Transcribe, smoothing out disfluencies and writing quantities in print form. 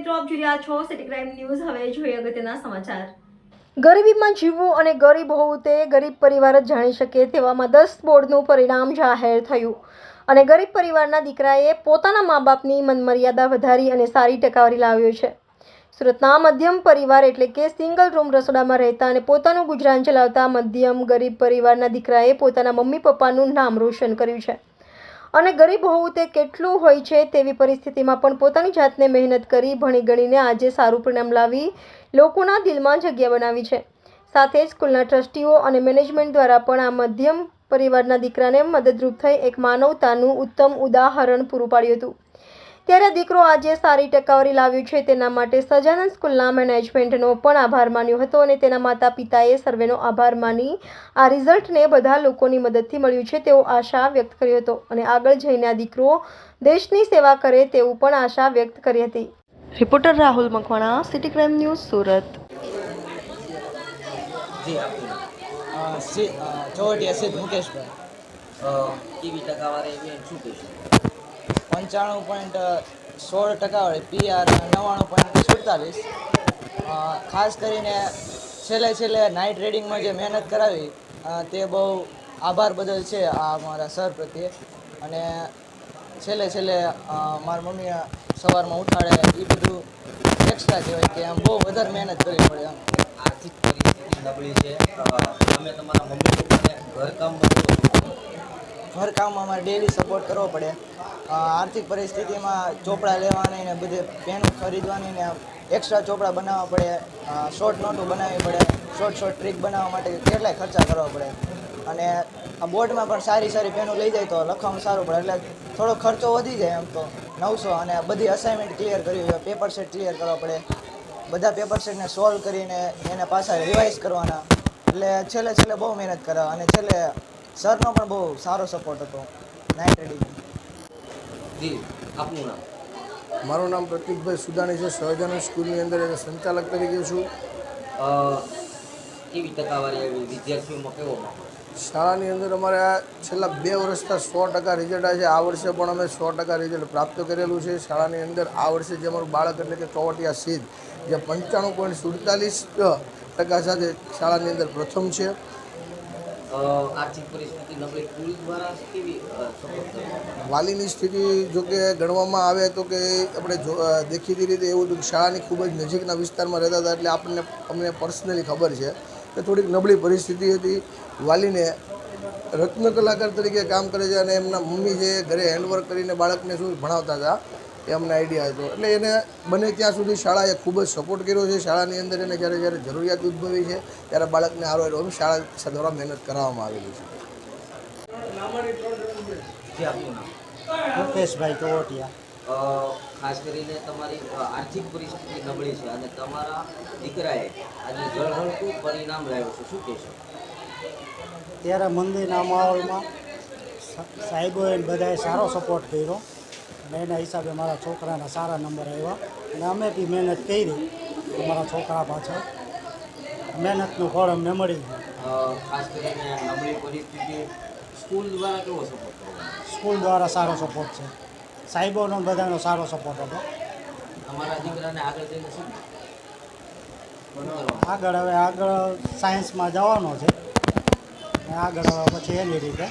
મિત્રો, આપ જોઈ રહ્યા છો સિટી ક્રાઇમ ન્યૂઝ। હવે જોઈએ અગત્યના સમાચાર। ગરીબીમાં જીવવું અને ગરીબ હોવું તે ગરીબ પરિવાર જ જાણી શકે તેવામાં 10 બોર્ડનું પરિણામ જાહેર થયું અને ગરીબ પરિવારના દીકરાએ પોતાના મા બાપની મનમર્યાદા વધારી અને સારી ટકાવારી લાવ્યો છે। સુરતના મધ્યમ પરિવાર એટલે કે સિંગલ રૂમ રસોડામાં રહેતા અને પોતાનું ગુજરાન ચલાવતા મધ્યમ ગરીબ પરિવારના દીકરાએ પોતાના મમ્મી પપ્પાનું નામ રોશન કર્યું છે અને ગરીબ હોવું તે કેટલું હોય છે તેવી પરિસ્થિતિમાં પણ પોતાની જાતને મહેનત કરી ભણી ગણીને આજે સારું પરિણામ લાવી લોકોના દિલમાં જગ્યા બનાવી છે। સાથે જ સ્કૂલના ટ્રસ્ટીઓ અને મેનેજમેન્ટ દ્વારા પણ આ મધ્યમ પરિવારના દીકરાને મદદરૂપ થઈ એક માનવતાનું ઉત્તમ ઉદાહરણ પૂરું પાડ્યું હતું। ત્યારે દીકરો આજે સારી ટકાવારી લાવ્યો છે તેના માટે સજાનંદ સ્કૂલના મેનેજમેન્ટનો પણ આભાર માન્યો હતો અને તેના માતા પિતાએ સર્વેનો આભાર માની આ રિઝલ્ટને બધા લોકોની મદદથી મળ્યું છે તેવો આશા વ્યક્ત કર્યો હતો અને આગળ જઈને આ દીકરો દેશની સેવા કરે તેવું પણ આશા વ્યક્ત કરી હતી। Reporter Rahul Makwana, city crime news, Surat. Chovatiya સિદ્ધ મુકેશભાઈ। કેવી ટકાવારી એવી શું કહેશો? 95.16 ટકાવાળી, PR 99.47। ખાસ કરીને છેલ્લે નાઇટ રીડિંગમાં જે મહેનત કરાવી તે બહુ આભાર બદલ છે આ અમારા સર પ્રત્યે। અને છેલ્લે મારા મમ્મીએ સવારમાં ઉઠાડે એ બધું એક્સ્ટ્રા કહેવાય કે આમ બહુ વધારે મહેનત કરવી પડે આમ। આર્થિક પરિસ્થિતિ નબળી છે, તમે તમારા મમ્મી પપ્પાને ઘરકામમાં અમારે ડેલી સપોર્ટ કરવો પડે। આર્થિક પરિસ્થિતિમાં ચોપડા લેવાની ને બધે પેન ખરીદવાની ને એક્સ્ટ્રા ચોપડા બનાવવા પડે, શોર્ટ નોટો બનાવવી પડે, શોર્ટ ટ્રીક બનાવવા માટે કેટલાય ખર્ચા કરવા પડે। અને આ બોર્ડમાં પણ સારી પેનો લઈ જાય તો લખવામાં સારું પડે, એટલે થોડો ખર્ચો વધી જાય એમ તો 900। અને બધી અસાઇનમેન્ટ ક્લિયર કરવી હોય, પેપર સેટ ક્લિયર કરવા પડે, બધા પેપર સેટને સોલ્વ કરીને એને પાછા રિવાઇઝ કરવાના, એટલે છેલ્લે બહુ મહેનત કરાવે અને છેલ્લે સરનો પણ બહુ સારો સપોર્ટ હતો નાઇટ રીડિંગ। જી, આપનું નામ? મારું નામ પ્રતિકભાઈ સુદાણી છે। સહજાનંદ સ્કૂલની અંદર એક સંચાલક તરીકે છું। કેવી ટકાવારી આવી વિદ્યાર્થીઓમાં કેવો માહોલ? શાળાની અંદર અમારે આ છેલ્લા 2 વર્ષથી 100% રિઝલ્ટ આવે છે। આ વર્ષે પણ અમે 100% રિઝલ્ટ પ્રાપ્ત કરેલું છે શાળાની અંદર। આ વર્ષે જે અમારું બાળક એટલે કે ચોવટિયા સિદ્ધ જે 95.47% સાથે શાળાની અંદર પ્રથમ છે। આર્થિક પરિસ્થિતિ નબળી, સ્કૂલ દ્વારા કેવી સપોર્ટ કર્યો? વાલીની સ્થિતિ જો કે ગણવામાં આવે તો કે આપણે દેખીતી રીતે એવું હતું કે શાળાની ખૂબ જ નજીકના વિસ્તારમાં રહેતા હતા, એટલે અમને પર્સનલી ખબર છે કે થોડીક નબળી પરિસ્થિતિ હતી। વાલીને રત્ન કલાકાર તરીકે કામ કરે છે અને એમના મમ્મી છે ઘરે હેન્ડવર્ક કરીને બાળકને શું ભણાવતા હતા એ અમને આઈડિયા હતો, એટલે એને બને ત્યાં સુધી શાળાએ ખૂબ જ સપોર્ટ કર્યો છે। શાળાની અંદર એને જ્યારે જરૂરિયાત ઉદ્ભવી છે ત્યારે બાળકને આરોગ્ય શાળા દ્વારા મહેનત કરાવવામાં આવેલી છે। જી, આપનું નામ? મુકેશભાઈ ચોવટિયા। ખાસ કરીને તમારી આર્થિક પરિસ્થિતિ નબળી છે અને તમારા દીકરાએ આજે ઝળહળતું પરિણામ લાવ્યો છે, શું કહેશો? ત્યારે મંદિરના માહોલમાં સાહેબોએ બધાએ સારો સપોર્ટ કર્યો અને એના હિસાબે મારા છોકરાના સારા નંબર આવ્યા અને અમે બી મહેનત કરી અમારા છોકરા પાછળ, મહેનતનું ફળ અમને મળી ગયું। ખાસ કરીને નબળી પરિસ્થિતિ સ્કૂલ દ્વારા કેવો સપોર્ટ કર્યો? સ્કૂલ દ્વારા સારો સપોર્ટ છે, સાહેબોનો બધાનો સારો સપોર્ટ હતો। તમારા દીકરાને આગળ જઈને શું આગળ સાયન્સમાં જવાનો છે, આગળ પછી એની રીતે